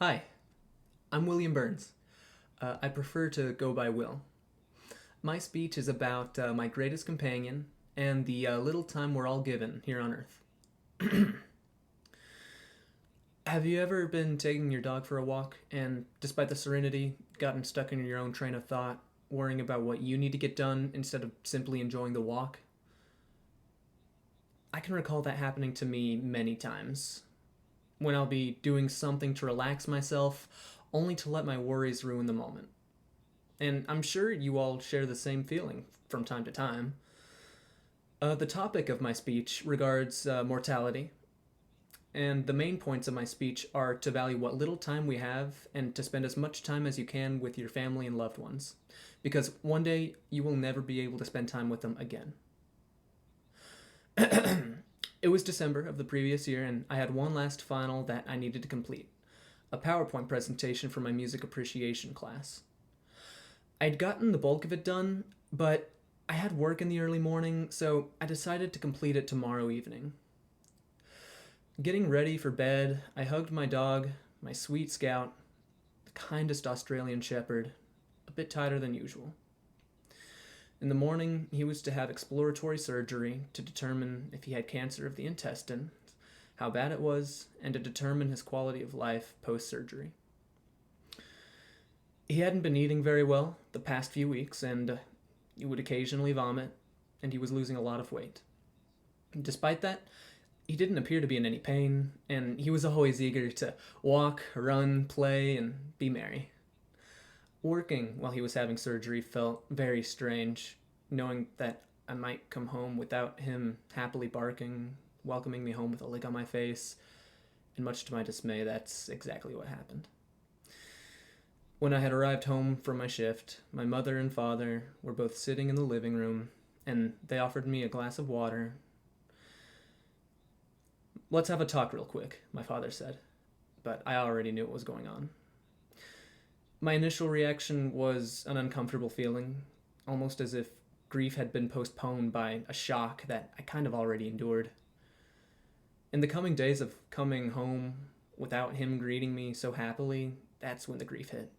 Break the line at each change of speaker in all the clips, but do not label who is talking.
Hi, I'm William Burns. I prefer to go by Will. My speech is about my greatest companion and the little time we're all given here on Earth. Have you ever been taking your dog for a walk and, despite the serenity, gotten stuck in your own train of thought, worrying about what you need to get done instead of simply enjoying the walk? I can recall that happening to me many times, when I'll be doing something to relax myself, only to let my worries ruin the moment. And I'm sure you all share the same feeling from time to time. The topic of my speech regards mortality, and the main points of my speech are to value what little time we have and to spend as much time as you can with your family and loved ones, because one day you will never be able to spend time with them again. It was December of the previous year, and I had one last final that I needed to complete, a PowerPoint presentation for my music appreciation class. I'd gotten the bulk of it done, but I had work in the early morning, so I decided to complete it tomorrow evening. Getting ready for bed, I hugged my dog, my sweet Scout, the kindest Australian Shepherd, a bit tighter than usual. In the morning, he was to have exploratory surgery to determine if he had cancer of the intestine, how bad it was, and to determine his quality of life post surgery. He hadn't been eating very well the past few weeks, and he would occasionally vomit, and he was losing a lot of weight. Despite that, he didn't appear to be in any pain, and he was always eager to walk, run, play, and be merry. Working while he was having surgery felt very strange, knowing that I might come home without him happily barking, welcoming me home with a lick on my face, and much to my dismay, that's exactly what happened. When I had arrived home from my shift, my mother and father were both sitting in the living room, and they offered me a glass of water. "Let's have a talk real quick," my father said, but I already knew what was going on. My initial reaction was an uncomfortable feeling, almost as if grief had been postponed by a shock that I kind of already endured. In the coming days of coming home without him greeting me so happily, that's when the grief hit.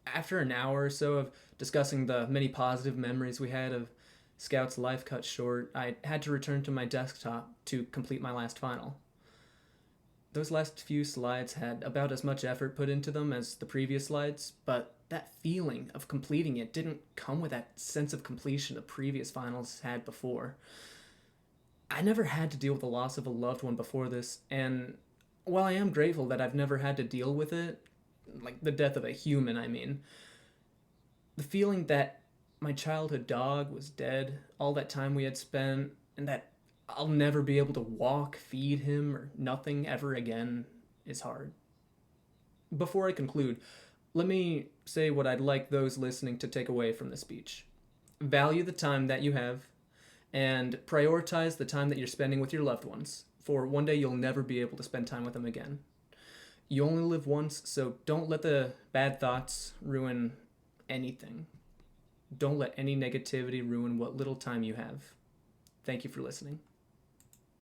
After an hour or so of discussing the many positive memories we had of Scout's life cut short, I had to return to my desktop to complete my last final. Those last few slides had about as much effort put into them as the previous slides, but that feeling of completing it didn't come with that sense of completion the previous finals had before. I never had to deal with the loss of a loved one before this, and while I am grateful that I've never had to deal with it, like the death of a human, I mean, the feeling that my childhood dog was dead, all that time we had spent, and that I'll never be able to walk, feed him, or nothing ever again is hard. Before I conclude, let me say what I'd like those listening to take away from this speech. Value the time that you have, and prioritize the time that you're spending with your loved ones, for one day you'll never be able to spend time with them again. You only live once, so don't let the bad thoughts ruin anything. Don't let any negativity ruin what little time you have. Thank you for listening.